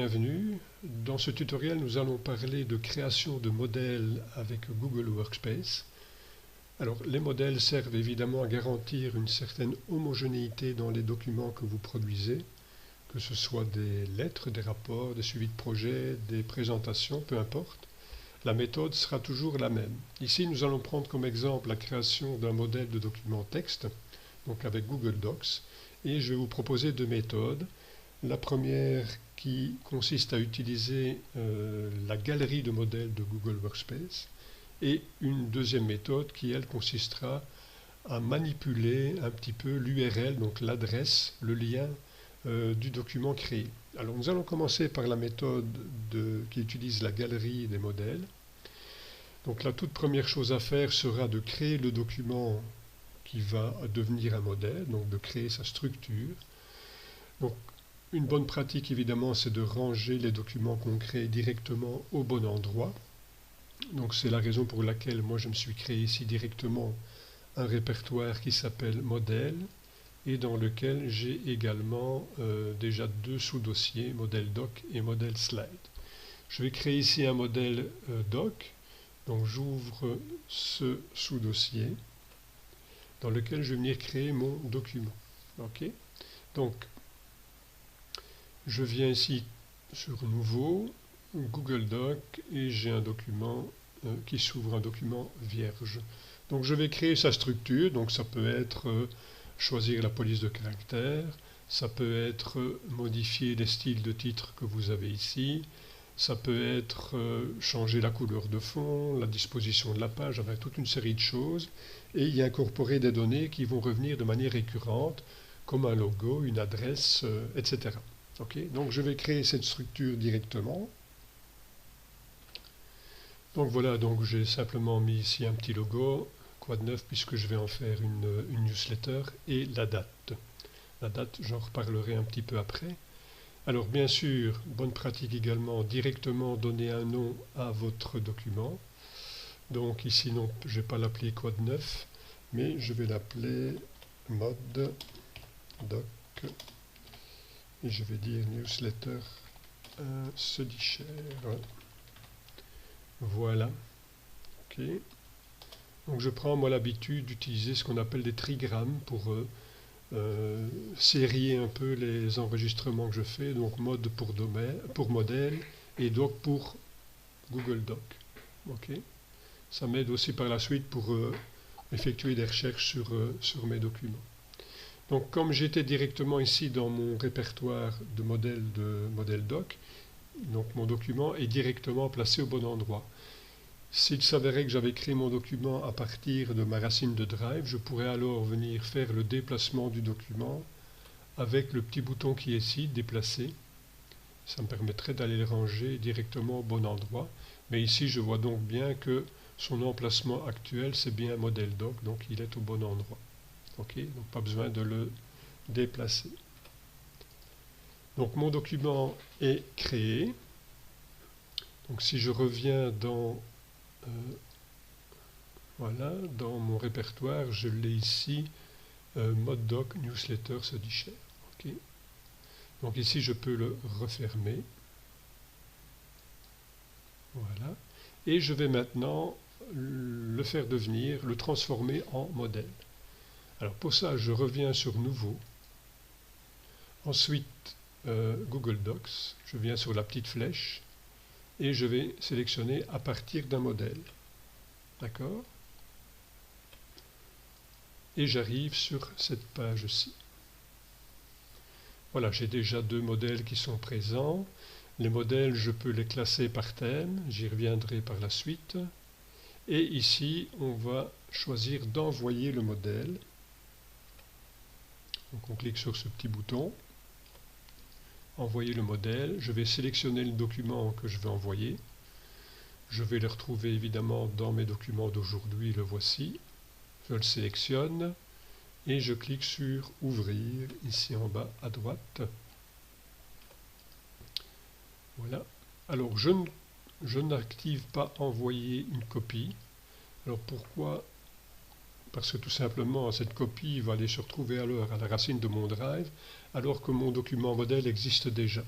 bienvenue. Dans ce tutoriel, nous allons parler de création de modèles avec Google Workspace. Alors, les modèles servent évidemment à garantir une certaine homogénéité dans les documents que vous produisez, que ce soit des lettres, des rapports, des suivis de projet, des présentations, peu importe. La méthode sera toujours la même. Ici, nous allons prendre comme exemple la création d'un modèle de document texte, donc avec Google Docs, et je vais vous proposer deux méthodes. La première qui consiste à utiliser la galerie de modèles de Google Workspace et une deuxième méthode qui, elle, consistera à manipuler un petit peu l'URL, donc l'adresse, le lien du document créé. Alors nous allons commencer par la méthode qui utilise la galerie des modèles. Donc la toute première chose à faire sera de créer le document qui va devenir un modèle, donc de créer sa structure. Donc une bonne pratique évidemment c'est de ranger les documents qu'on crée directement au bon endroit. Donc c'est la raison pour laquelle moi je me suis créé ici directement un répertoire qui s'appelle modèle et dans lequel j'ai également déjà deux sous-dossiers, modèle doc et modèle slide. Je vais créer ici un modèle doc, donc j'ouvre ce sous-dossier dans lequel je vais venir créer mon document. Ok, donc je viens ici sur Nouveau, Google Doc, et j'ai un document qui s'ouvre, un document vierge. Donc je vais créer sa structure, donc ça peut être choisir la police de caractère, ça peut être modifier les styles de titre que vous avez ici, ça peut être changer la couleur de fond, la disposition de la page, avec toute une série de choses, et y incorporer des données qui vont revenir de manière récurrente, comme un logo, une adresse, etc. Okay, donc je vais créer cette structure directement. Donc voilà, donc j'ai simplement mis ici un petit logo, quoi de neuf, puisque je vais en faire une newsletter, et la date. La date, j'en reparlerai un petit peu après. Alors bien sûr, bonne pratique également, directement donner un nom à votre document. Donc ici, non, je ne vais pas l'appeler quoi de neuf, mais je vais l'appeler mode doc. Et je vais dire newsletter SEDICHER. Voilà. Ok. Donc je prends moi l'habitude d'utiliser ce qu'on appelle des trigrammes pour sérier un peu les enregistrements que je fais. Donc mode pour domaine, pour modèle et doc pour Google Doc. Ok. Ça m'aide aussi par la suite pour effectuer des recherches sur mes documents. Donc comme j'étais directement ici dans mon répertoire de modèle doc, donc mon document est directement placé au bon endroit. S'il s'avérait que j'avais créé mon document à partir de ma racine de Drive, je pourrais alors venir faire le déplacement du document avec le petit bouton qui est ici, déplacer. Ça me permettrait d'aller le ranger directement au bon endroit. Mais ici je vois donc bien que son emplacement actuel c'est bien modèle doc, donc il est au bon endroit. Ok, donc pas besoin de le déplacer. Donc mon document est créé. Donc si je reviens dans voilà, dans mon répertoire, je l'ai ici, mode doc newsletter SEDICHER. Okay. Donc ici je peux le refermer. Voilà. Et je vais maintenant le faire devenir, le transformer en modèle. Alors pour ça, je reviens sur Nouveau. Ensuite, Google Docs. Je viens sur la petite flèche et je vais sélectionner à partir d'un modèle. D'accord? Et j'arrive sur cette page-ci. Voilà, j'ai déjà deux modèles qui sont présents. Les modèles, je peux les classer par thème. J'y reviendrai par la suite. Et ici, on va choisir d'envoyer le modèle. Donc on clique sur ce petit bouton, envoyer le modèle, je vais sélectionner le document que je vais envoyer, je vais le retrouver évidemment dans mes documents d'aujourd'hui, le voici, je le sélectionne et je clique sur ouvrir ici en bas à droite. Voilà, alors je n'active pas envoyer une copie. Alors pourquoi ? Parce que tout simplement, cette copie va aller se retrouver alors à la racine de mon drive, alors que mon document modèle existe déjà.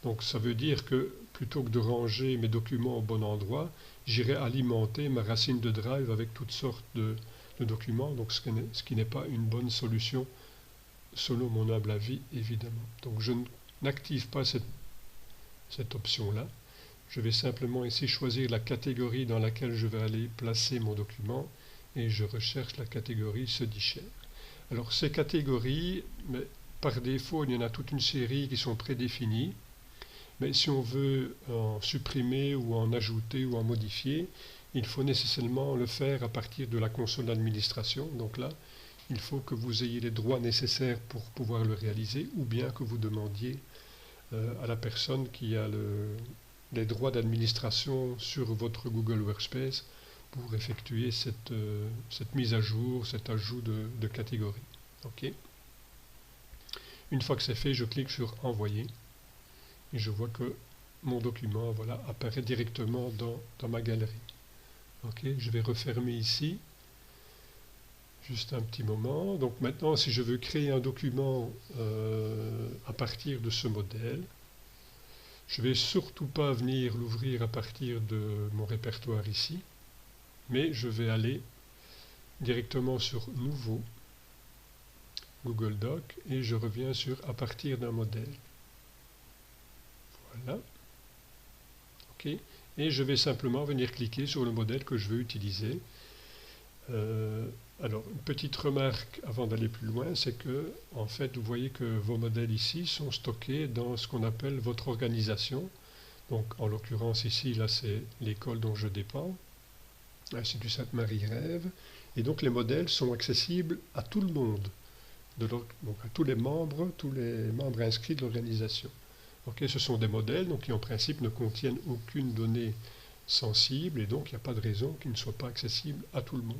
Donc ça veut dire que plutôt que de ranger mes documents au bon endroit, j'irai alimenter ma racine de Drive avec toutes sortes de documents, donc ce qui n'est pas une bonne solution selon mon humble avis, évidemment. Donc je n'active pas cette option-là. Je vais simplement ici choisir la catégorie dans laquelle je vais aller placer mon document et je recherche la catégorie se dit cher. Alors ces catégories, mais par défaut, il y en a toute une série qui sont prédéfinies. Mais si on veut en supprimer ou en ajouter ou en modifier, il faut nécessairement le faire à partir de la console d'administration. Donc là, il faut que vous ayez les droits nécessaires pour pouvoir le réaliser ou bien que vous demandiez à la personne qui a les droits d'administration sur votre Google Workspace pour effectuer cette mise à jour, cet ajout de catégorie. OK. Une fois que c'est fait, je clique sur Envoyer et je vois que mon document voilà, apparaît directement dans ma galerie. OK. Je vais refermer ici. Juste un petit moment. Donc maintenant, si je veux créer un document à partir de ce modèle, je ne vais surtout pas venir l'ouvrir à partir de mon répertoire ici, mais je vais aller directement sur Nouveau, Google Doc, et je reviens sur à partir d'un modèle. Voilà. OK. Et je vais simplement venir cliquer sur le modèle que je veux utiliser. Alors, une petite remarque avant d'aller plus loin, c'est que, en fait, vous voyez que vos modèles ici sont stockés dans ce qu'on appelle votre organisation. Donc, en l'occurrence, ici, là, c'est l'école dont je dépends, l'Institut Sainte-Marie-Rêve. Et donc, les modèles sont accessibles à tout le monde, donc à tous les membres inscrits de l'organisation. Okay, ce sont des modèles donc, qui, en principe, ne contiennent aucune donnée sensible, et donc il n'y a pas de raison qu'ils ne soient pas accessibles à tout le monde.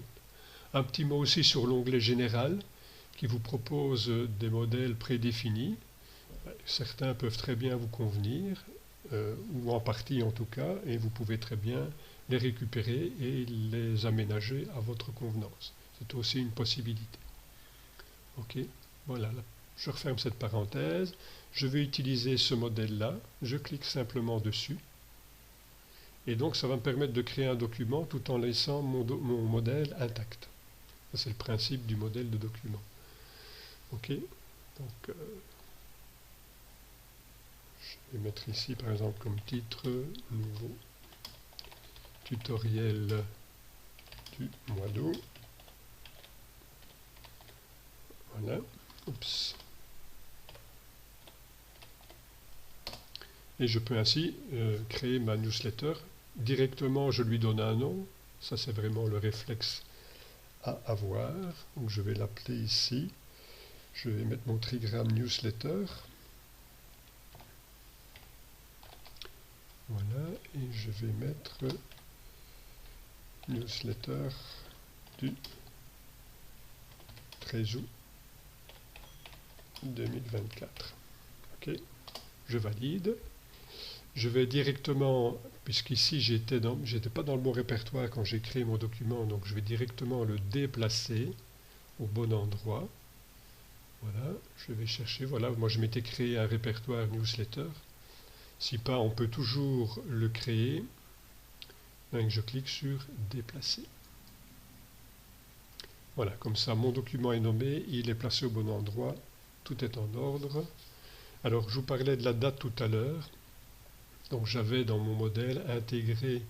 Un petit mot aussi sur l'onglet Général, qui vous propose des modèles prédéfinis. Certains peuvent très bien vous convenir, ou en partie en tout cas, et vous pouvez très bien les récupérer et les aménager à votre convenance. C'est aussi une possibilité. OK, voilà, là, je referme cette parenthèse. Je vais utiliser ce modèle-là, je clique simplement dessus. Et donc ça va me permettre de créer un document tout en laissant mon modèle intact. C'est le principe du modèle de document. OK. Donc, je vais mettre ici par exemple comme titre nouveau tutoriel du mois d'août. Voilà. Oups. Et je peux ainsi créer ma newsletter. Directement, je lui donne un nom. Ça, c'est vraiment le réflexe à avoir. Donc, je vais l'appeler ici. Je vais mettre mon trigramme newsletter. Voilà. Et je vais mettre newsletter du 13 août 2024. OK. Je valide. Je vais directement, puisqu'ici j'étais pas dans le bon répertoire quand j'ai créé mon document, donc je vais directement le déplacer au bon endroit. Voilà, je vais chercher, voilà, moi je m'étais créé un répertoire newsletter. Si pas, on peut toujours le créer. Donc je clique sur déplacer. Voilà, comme ça mon document est nommé, il est placé au bon endroit, tout est en ordre. Alors je vous parlais de la date tout à l'heure. Donc j'avais dans mon modèle intégré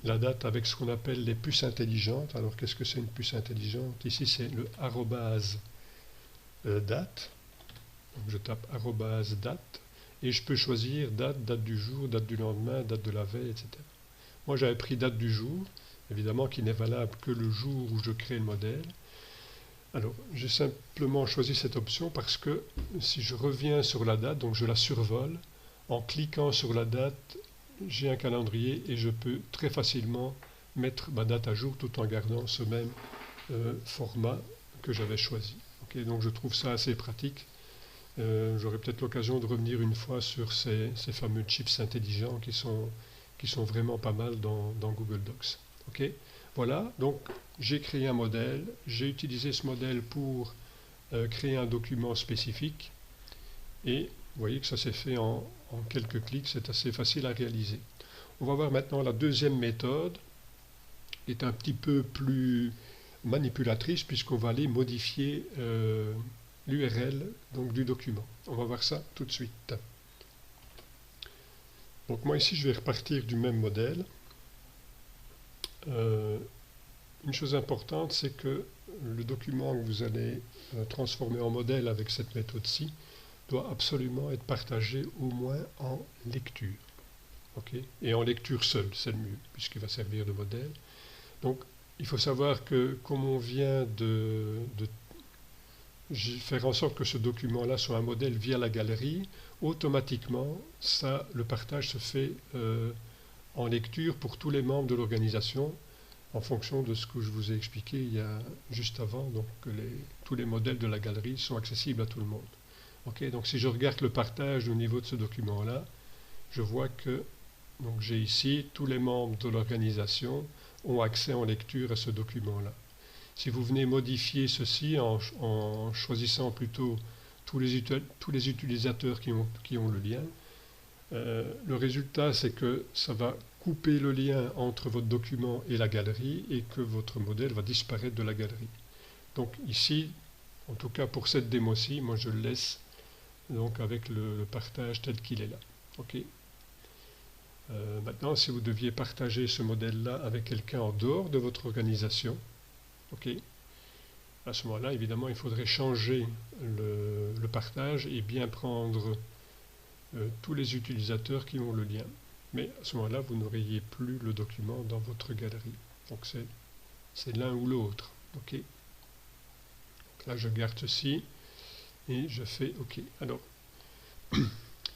la date avec ce qu'on appelle les puces intelligentes. Alors qu'est-ce que c'est une puce intelligente? Ici c'est le arrobase date. Donc je tape arrobase date et je peux choisir date, date du jour, date du lendemain, date de la veille, etc. Moi j'avais pris date du jour, évidemment qui n'est valable que le jour où je crée le modèle. Alors j'ai simplement choisi cette option parce que si je reviens sur la date, donc je la survole, en cliquant sur la date, j'ai un calendrier et je peux très facilement mettre ma date à jour tout en gardant ce même format que j'avais choisi. Okay, donc je trouve ça assez pratique. J'aurai peut-être l'occasion de revenir une fois sur ces fameux chips intelligents qui sont vraiment pas mal dans Google Docs. Okay, voilà, donc j'ai créé un modèle, j'ai utilisé ce modèle pour créer un document spécifique et Vous voyez que ça s'est fait en quelques clics, c'est assez facile à réaliser. On va voir maintenant la deuxième méthode, qui est un petit peu plus manipulatrice puisqu'on va aller modifier l'URL du document. On va voir ça tout de suite. Donc moi ici je vais repartir du même modèle. Une chose importante, c'est que le document que vous allez transformer en modèle avec cette méthode-ci doit absolument être partagé au moins en lecture. Okay, et en lecture seule, c'est le mieux, puisqu'il va servir de modèle. Donc, il faut savoir que comme on vient de faire en sorte que ce document-là soit un modèle via la galerie, automatiquement, le partage se fait en lecture pour tous les membres de l'organisation, en fonction de ce que je vous ai expliqué il y a juste avant, donc que tous les modèles de la galerie sont accessibles à tout le monde. Okay, donc si je regarde le partage au niveau de ce document-là, je vois que j'ai ici tous les membres de l'organisation ont accès en lecture à ce document-là. Si vous venez modifier ceci en choisissant plutôt tous les utilisateurs qui ont le lien, le résultat c'est que ça va couper le lien entre votre document et la galerie et que votre modèle va disparaître de la galerie. Donc ici, en tout cas pour cette démo-ci, moi je le laisse donc avec le partage tel qu'il est là. Okay. Maintenant, si vous deviez partager ce modèle-là avec quelqu'un en dehors de votre organisation, okay, à ce moment-là, évidemment, il faudrait changer le partage et bien prendre tous les utilisateurs qui ont le lien. Mais à ce moment-là, vous n'auriez plus le document dans votre galerie. Donc c'est l'un ou l'autre. Okay. Donc là, je garde ceci et je fais OK. Alors,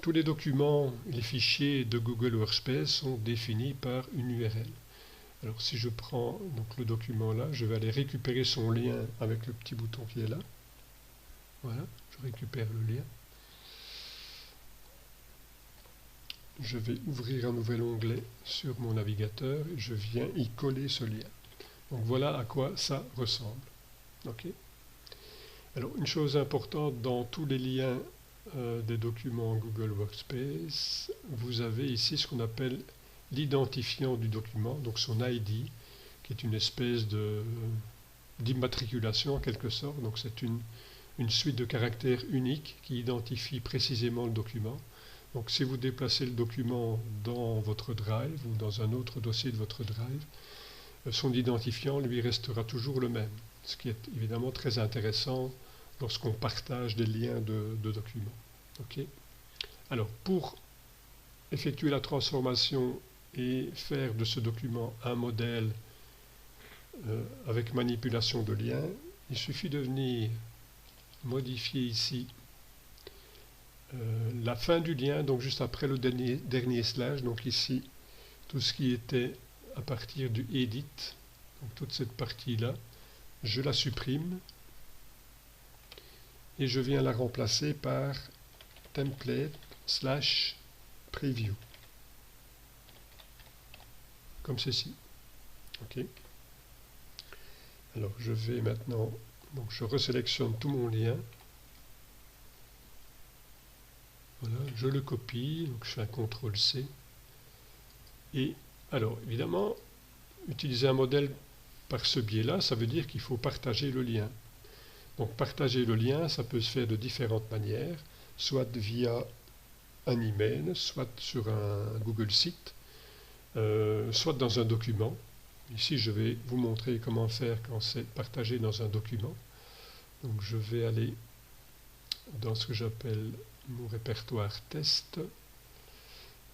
tous les documents, les fichiers de Google Workspace sont définis par une URL. Alors si je prends le document là, je vais aller récupérer son lien avec le petit bouton qui est là. Voilà, je récupère le lien. Je vais ouvrir un nouvel onglet sur mon navigateur et je viens y coller ce lien. Donc voilà à quoi ça ressemble. Okay. Alors une chose importante dans tous les liens des documents Google Workspace, vous avez ici ce qu'on appelle l'identifiant du document, donc son ID, qui est une espèce d'immatriculation en quelque sorte. Donc c'est une suite de caractères uniques qui identifie précisément le document. Donc si vous déplacez le document dans votre Drive ou dans un autre dossier de votre Drive, son identifiant lui restera toujours le même, ce qui est évidemment très intéressant lorsqu'on partage des liens de documents. Okay. Alors, pour effectuer la transformation et faire de ce document un modèle avec manipulation de liens, il suffit de venir modifier ici la fin du lien, donc juste après le dernier slash, donc ici, tout ce qui était à partir du edit, donc toute cette partie-là, je la supprime et je viens la remplacer par template/preview, comme ceci. Ok. Alors je vais maintenant, donc je resélectionne tout mon lien. Voilà, je le copie, donc je fais un CTRL-C. Et alors évidemment, utiliser un modèle par ce biais-là, ça veut dire qu'il faut partager le lien. Donc partager le lien, ça peut se faire de différentes manières, soit via un email, soit sur un Google Site, soit dans un document. Ici, je vais vous montrer comment faire quand c'est partagé dans un document. Donc je vais aller dans ce que j'appelle mon répertoire test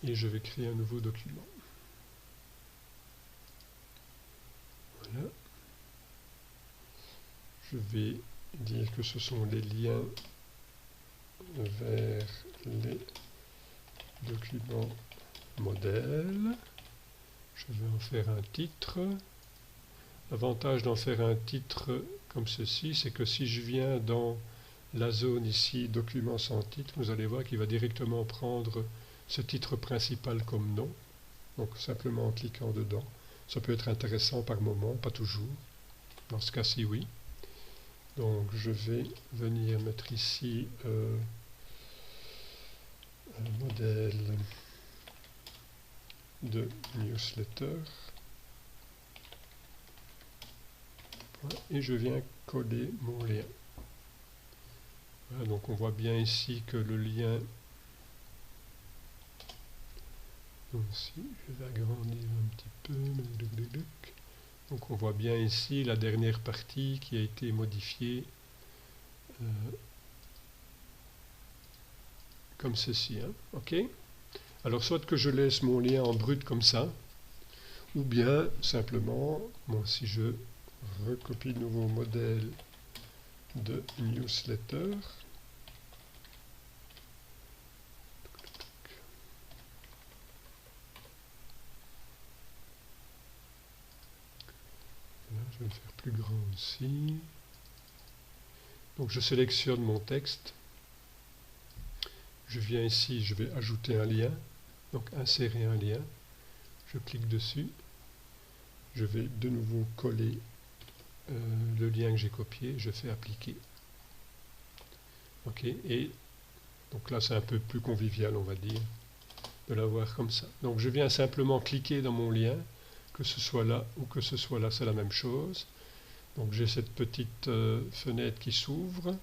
et je vais créer un nouveau document. Voilà. Je vais dire que ce sont les liens vers les documents modèles. Je vais en faire un titre. L'avantage d'en faire un titre comme ceci, c'est que si je viens dans la zone ici, document sans titre, vous allez voir qu'il va directement prendre ce titre principal comme nom. Donc simplement en cliquant dedans. Ça peut être intéressant par moment, pas toujours. Dans ce cas-ci, oui. Donc je vais venir mettre ici modèle de newsletter. Et je viens coller mon lien. Voilà, donc on voit bien ici que le lien, donc si je vais agrandir un petit peu, donc on voit bien ici la dernière partie qui a été modifiée comme ceci, hein. OK. Alors soit que je laisse mon lien en brut comme ça, ou bien simplement, bon, si je recopie de nouveau modèle de newsletter, là, je vais le faire plus grand aussi. Donc je sélectionne mon texte, je viens ici, je vais ajouter un lien, donc insérer un lien, je clique dessus, je vais de nouveau coller le lien que j'ai copié, je fais appliquer. OK, et donc là c'est un peu plus convivial, on va dire, de l'avoir comme ça. Donc je viens simplement cliquer dans mon lien, que ce soit là ou que ce soit là, c'est la même chose. Donc j'ai cette petite fenêtre qui s'ouvre.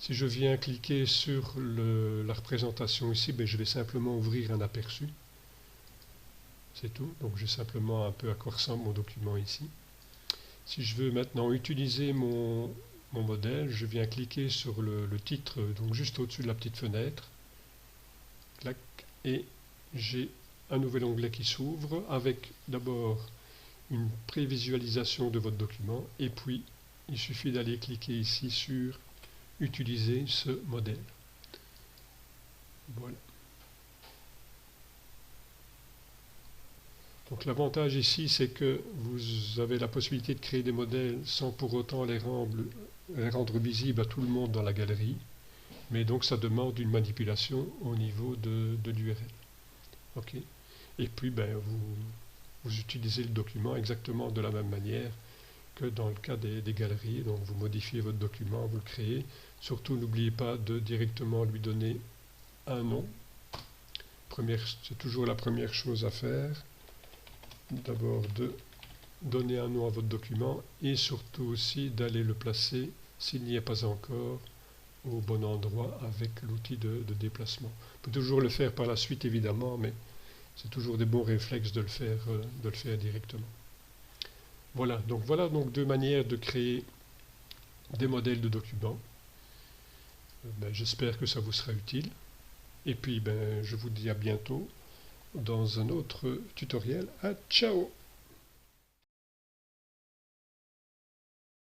Si je viens cliquer sur la représentation ici, ben, je vais simplement ouvrir un aperçu. C'est tout. Donc j'ai simplement un peu à quoi ressemble mon document ici. Si je veux maintenant utiliser mon modèle, je viens cliquer sur le titre, donc juste au-dessus de la petite fenêtre. Clac, et j'ai un nouvel onglet qui s'ouvre avec d'abord une prévisualisation de votre document, et puis il suffit d'aller cliquer ici sur utiliser ce modèle. Voilà. Donc l'avantage ici, c'est que vous avez la possibilité de créer des modèles sans pour autant les rendre visibles à tout le monde dans la galerie, mais donc ça demande une manipulation au niveau de l'URL. OK. Et puis ben, vous utilisez le document exactement de la même manière que dans le cas des galeries. Donc vous modifiez votre document, vous le créez. Surtout n'oubliez pas de directement lui donner un nom. C'est toujours la première chose à faire. D'abord de donner un nom à votre document et surtout aussi d'aller le placer, s'il n'y est pas encore, au bon endroit avec l'outil de déplacement. On peut toujours le faire par la suite évidemment, mais c'est toujours des bons réflexes de le faire directement. Voilà donc deux manières de créer des modèles de documents. Ben, j'espère que ça vous sera utile. Et puis ben, je vous dis à bientôt dans un autre tutoriel. Ciao!